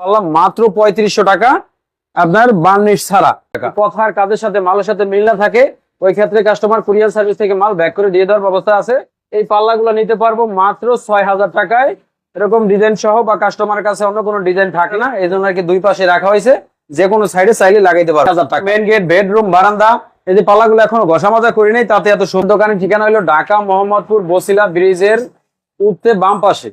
পারলাম মাত্র 3500 টাকা আপনার বার্নিশ ছাড়া। কথার কাজের সাথে মালের সাথে মিল না থাকে ওই ক্ষেত্রে কাস্টমার কুরিয়ার সার্ভিস থেকে মাল ব্যাক করে দিয়ে দেওয়ার ব্যবস্থা আছে। এই পাল্লাগুলো নিতে পারবো মাত্র 6000 টাকায়, এরকম ডিজাইন সহ, বা কাস্টমারের কাছে অন্য কোনো ডিজাইন থাকে না এই জন্য আর কি দুই পাশে রাখা হয়েছে, যে কোনো সাইডে চাইলে লাগাইতে পারবো। 1000 টাকা মেন গেট, বেডরুম, বারান্দা। এই যে পাল্লাগুলো এখনো ঘষা মাজা করি নাই, তাতে এত সুন্দর। দোকানের ঠিকানা হলো ঢাকা মোহাম্মদপুর বসিলা ব্রিজের উঠতে বাম পাশে।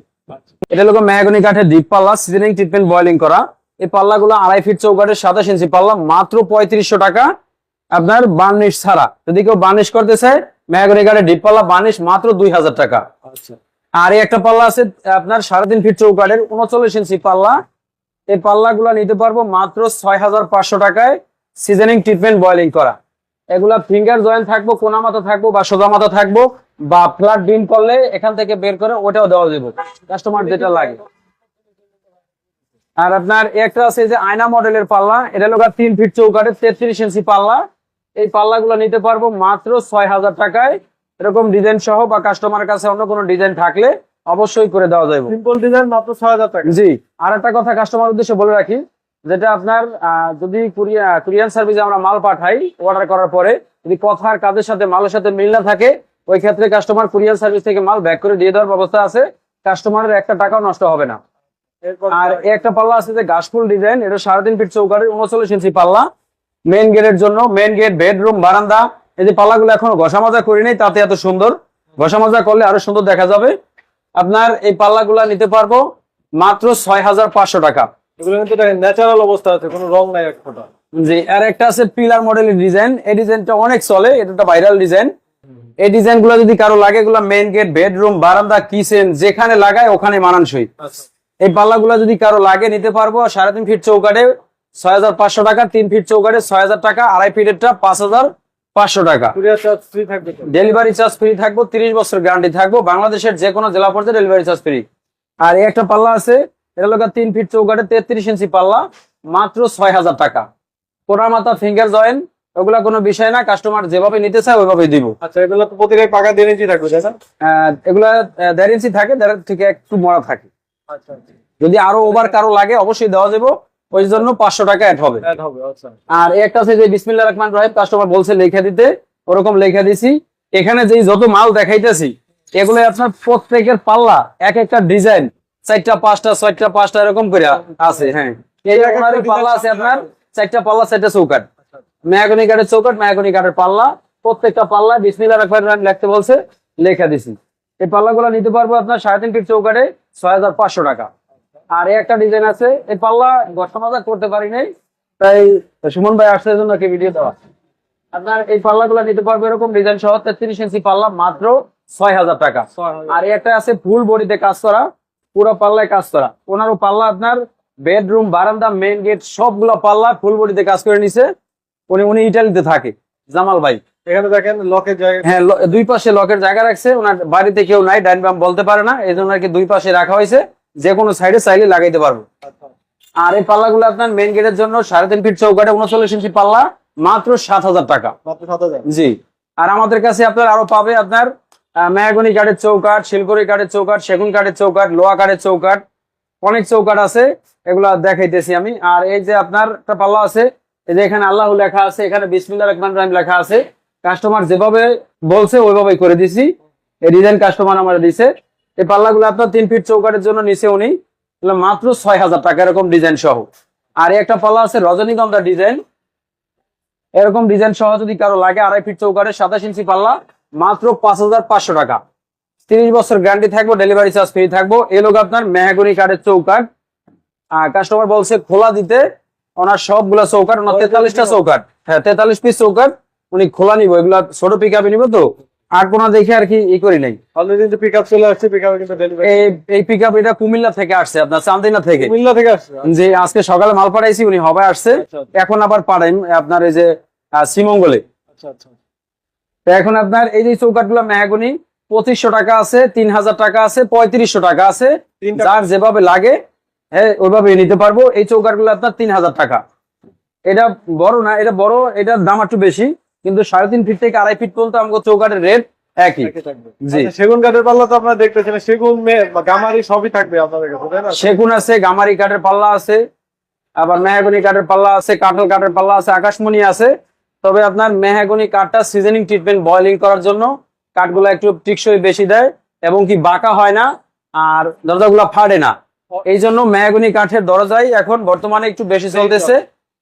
এটা হলো মেহগনি কাঠের ডিপ পাল্লা, সিজনিং ট্রিটমেন্ট বয়লিং করা। এই পাল্লাগুলো 2.5 ফিট চৌকাঠের 27 ইঞ্চি পাল্লা, মাত্র 3500 টাকা আপনার বার্নিশ ছাড়া। যদি কেউ বার্নিশ করতে চায় মেহগনি কাঠের ডিপ পাল্লা বার্নিশ মাত্র 2000 টাকা। আর এই একটা পাল্লা আছে আপনার 3.5 ফিট চৌকাঠের 39 ইঞ্চি পাল্লা। এই পাল্লাগুলো নিতে পারবো মাত্র 6500 টাকায়, সিজনিং ট্রিটমেন্ট বয়লিং করা। এগুলা ফিঙ্গার জয়েন্ট থাকবো, কোনা মাথা থাকবো বা সোজা মাথা থাকবো, বা ফ্ল্যাট বিন করলে এখান থেকে বের করে ওটাও দেওয়া যাবে কাস্টমার যেটা লাগে। আর আপনার একটা আছে যে আয়না মডেলের পাল্লা, এটা হলো 3 ফিট চৌকাঠের 33 ইঞ্চি পাল্লা। এই পাল্লাগুলো নিতে পারবো মাত্র 6000 টাকায়, এরকম ডিজাইন সহ, বা কাস্টমারের কাছে অন্য কোনো ডিজাইন থাকলে অবশ্যই করে দেওয়া যাবে। সিম্পল ডিজাইন মাত্র 6000 টাকা। জি, আর একটা কথা কাস্টমার উদ্দেশ্যে বলে রাখি, যেটা আপনার যদি কুরিয়ার সার্ভিসে আমরা মাল পাঠাই অর্ডার করার পরে, যদি কথার কাজের সাথে মালের সাথে মিল না থাকে ওই ক্ষেত্রে কাস্টমার কুরিয়ার সার্ভিস থেকে মাল ব্যাক করে দিয়ে দেওয়ার ব্যবস্থা আছে, কাস্টমারের একটা টাকাও নষ্ট হবে না। আর একটা পাল্লা আছে যে গাছফুল ডিজাইন, এটা 3.5 ফিট চৌকাঠের 39 ইঞ্চি পাল্লা, মেন গেটের জন্য। মেন গেট, বেডরুম, বারান্দা। এই যে পাল্লাগুলো এখনো ঘষা মাজা করি নাই, তাতে এত সুন্দর। ঘষা মাজা করলে আরো সুন্দর দেখা যাবে। আপনার এই পাল্লাগুলা নিতে পারবো মাত্র 6500 টাকা। এগুলো কিন্তু ন্যাচারাল অবস্থা আছে, কোনো রং নাই এক ফোঁটা। জি, আর একটা আছে পিলার মডেলের ডিজাইন, এই ডিজাইনটা অনেক চলে, এটা একটা ভাইরাল ডিজাইন। এই ডিজাইন গুলো যদি কারো লাগে, এগুলো মেইন গেট, বেডরুম, বারান্দা, কিচেন যেখানে লাগায় ওখানে মানানসই। এই পাল্লাগুলা যদি কারো লাগে নিতে পারবো। 3.5 ফিট চৌকাঠে 6500 টাকা, 3 ফিট চৌকাঠে 6000 টাকা, 2.5 ফিটেরটা 5500 টাকা। কুরিয়ার চার্জ ফ্রি থাকবে, ডেলিভারি চার্জ ফ্রি থাকবো, 30 বছর গ্যারান্টি থাকবো, বাংলাদেশের যে কোনো জেলা পর্যায়ে ডেলিভারি চার্জ ফ্রি। আর এই একটা পাল্লা আছে, এটা হলো 3 ফিট চৌকাঠে 33 ইঞ্চি পাল্লা, মাত্র 6000 টাকা। কোনা মাথা, ফিঙ্গার জয়েন্ট, ওগুলা কোনো বিষয় না, কাস্টমার যেভাবে নিতে চায় ওইভাবে দিব। আচ্ছা, এগুলো তো প্রতিটাই পাকা 1.5 ইঞ্চি থাকবে, তাই না? এগুলা 1.5 ইঞ্চি থাকে, 1.5 থেকে একটু মরা থাকে। আচ্ছা, যদি আরো ওভার কারো লাগে অবশ্যই দেওয়া যাবে, ওই জন্য 500 টাকা অ্যাড হবে। আচ্ছা। আর একটা আছে যে বিসমিল্লাহির রহমানির রহিম, কাস্টমার বলছে লেখা দিতে, ওরকম লেখা দিছি। এখানে যেই যত মাল দেখাইতেছি এগুলো আপনার প্রত্যেকের পাল্লা এক একটা ডিজাইন 4টা 5টা 6টা 5টা এরকম করে আছে। হ্যাঁ, এই রকমের পাল্লা আছে আপনার 4টা পাল্লা 4টা চৌকাঠ, মেহগনি কাঠের চৌকাঠ, মেহগনি কাঠের পাল্লা। প্রত্যেকটা পাল্লা বিসমিল্লাহির রহমানির রহিম লিখতে বলছে, লেখা দিছি। এই পাল্লাগুলো নিতে পারবো আপনার 3.5 ফিট চৌকাঠে 6500 টাকা। আর একটা ডিজাইন আছে, এই পাল্লা ঘষা মাজা করতে পারি নাই, তাই সুমন ভাই আসছে জন্য কি ভিডিও দেওয়া। আপনার এই পাল্লাগুলো নিতে পারবো এরকম ডিজাইন সহ 33 ইঞ্চি পাল্লা, মাত্র 6000 টাকা। আর একটা আছে ফুল বডিতে কাজ করা, পুরো পাল্লায় কাজ করা। ওনারও পাল্লা আপনার বেডরুম, বারান্দা, মেইন গেট সবগুলো পাল্লা ফুল বডিতে কাজ করে নিছে। উনি ইটালিতে থাকে, জামাল ভাই। এখানে দেখেন লকের জায়গা, হ্যাঁ, দুই পাশে লকের জায়গা রাখছে। ওনার বাড়িতে কেউ নাই, ডাইন বাম বলতে পারে না, এই জন্য আর কি দুই পাশে রাখা হয়েছে, যে কোনো সাইডে চাইলে লাগাইতে পারবো। আর এই পাল্লাগুলো আপনার মেইন গেটের জন্য 3.5 ফিট চৌকাঠে 39 ইঞ্চি পাল্লা, মাত্র 7000 টাকা। জি, আর আমাদের কাছে আপনার আরো পাবে আপনার মেহগনি কাঠের চৌকাঠ, শিলকড়ি কাঠের চৌকাঠ, সেগুন কাঠের চৌকাঠ, লোহা কাঠের চৌকাঠ, অনেক চৌকাঠ আছে, এগুলা দেখাইতেছি আমি। আর এই যে আপনার একটা পাল্লা আছে, এই যে এখানে আল্লাহ লেখা আছে, এখানে বিসমিল্লাহির রহমানির রহিম লেখা আছে। কাস্টমার যেভাবে বলছে ওইভাবেই করে দিছি, এই ডিজাইন কাস্টমার আমার দিছে। এই পাল্লাগুলো আপনার 3 ফিট চৌকাঠের জন্য নিচে উনি মাত্র 6000 টাকা, এরকম ডিজাইন সহ। আর একটা পাল্লা আছে রজনীগন্ধা ডিজাইন, এরকম ডিজাইন সহ যদি কারো লাগে 2.5 ফিট চৌকাঠের 27 ইঞ্চি পাল্লা, মাত্র 5500 টাকা। 30 বছর গ্যারান্টি থাকবো, ডেলিভারি চার্জ ফ্রি থাকবো। এই লোক আপনার মেহগনি কাঠের চৌকাঠ, কাস্টমার বলছে খোলা দিতে, ওনার সবগুলা চৌকাঠ, ওনার 43টা চৌকাঠ, হ্যাঁ 43 পিস চৌকাঠ উনি খোলা নিব। এগুলা ছোট পিক আপে নিব, তো আর কোনা দেখে আর কি ই করি নাই। অলরেডি কিন্তু পিকআপ চলে আসছে, পিকআপে কিন্তু ডেলিভারি। এই পিকআপ এটা কুমিল্লা থেকে আসছে, আপনার চান্দিনা থেকে। কুমিল্লা থেকে আসছে, যে আজকে সকালে মাল পাঠাইছি, উনি হবে আসছে, এখন আবার পাঠাই আপনার এই যে শ্রীমঙ্গলে। আচ্ছা আচ্ছা। এখন আপনার এই যে চৌকাঠগুলো মেহগনি 2500 টাকা আছে, 3000 টাকা আছে, 3500 টাকা আছে, যার যেভাবে লাগে হ্যাঁ ওইভাবে নিতে পারবো। এই চৌকাঠগুলো আপনার 3000 টাকা। এটা বড় না, এটা বড়, এটার দাম একটু বেশি, কিন্তু 3.5 ফিট থেকে 2.5 ফিট পর্যন্ত আমাকে চৌকাঠের রেট একই। একই থাকবে। জি। আচ্ছা, সেগুন কাঠের পাল্লা তো আপনারা দেখতেছেন, সেগুন গামারি সবই থাকবে আপনাদের কাছে, তাই না? সেগুন আছে, গামারি কাঠের পাল্লা আছে, আবার মেহগনি কাঠের পাল্লা আছে, কাঁঠাল কাঠের পাল্লা আছে, আকাশমণি আছে। তবে আপনার মেহগনি কাঠটা সিজনিং ট্রিটমেন্ট বয়লিং করার জন্য কাঠগুলো একটু টিকসই বেশি দেয় এবং কি বাঁকা হয় না, আর দরজাগুলো ফাটে না। এই জন্য মেহগনি কাঠের দরজাই এখন বর্তমানে একটু বেশি চলতেছে।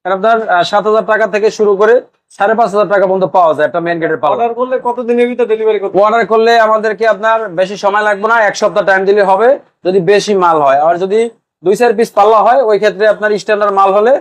আপনার 7,000 টাকা থেকে শুরু করে 5,500 টাকা পর্যন্ত পাওয়া যায় একটা মেন গেটের পাল্লা। অর্ডার করলে কত দিনের ভিতরে ডেলিভারি করতে? অর্ডার করলে আমাদেরকে আপনার বেশি সময় লাগবে না, 1 সপ্তাহ টাইম দিলে হবে যদি বেশি মাল হয়। আর যদি 2-4 পিস পাল্লা হয় ওই ক্ষেত্রে আপনার স্ট্যান্ডার্ড মাল হলে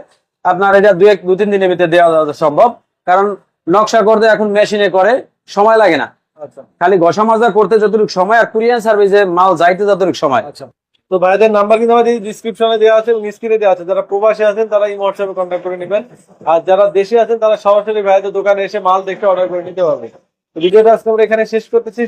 আপনার এটা 2-3 দিনের ভিতরে দেওয়া সম্ভব, কারণ নকশা করতে এখন মেশিনে করে, সময় লাগে না। আচ্ছা খালি ঘষা মাজা করতে যতটুকু সময় আর কুরিয়ার সার্ভিসে মাল যাইতে যতটুকু সময়। আচ্ছা। তো ভাইদের নাম্বার কিন্তু আমাদের ডিসক্রিপশনে দেওয়া আছে এবং স্ক্রিনে দেওয়া আছে। যারা প্রবাসী আছেন তারা এই হোয়াটসঅ্যাপে কন্ট্যাক্ট করে নেবেন, আর যারা দেশে আছেন তারা সরাসরি ভাইদের দোকানে এসে মাল দেখে অর্ডার করে নিতে পারবে। ভিডিওটা আজকে আমরা এখানে শেষ করতেছি।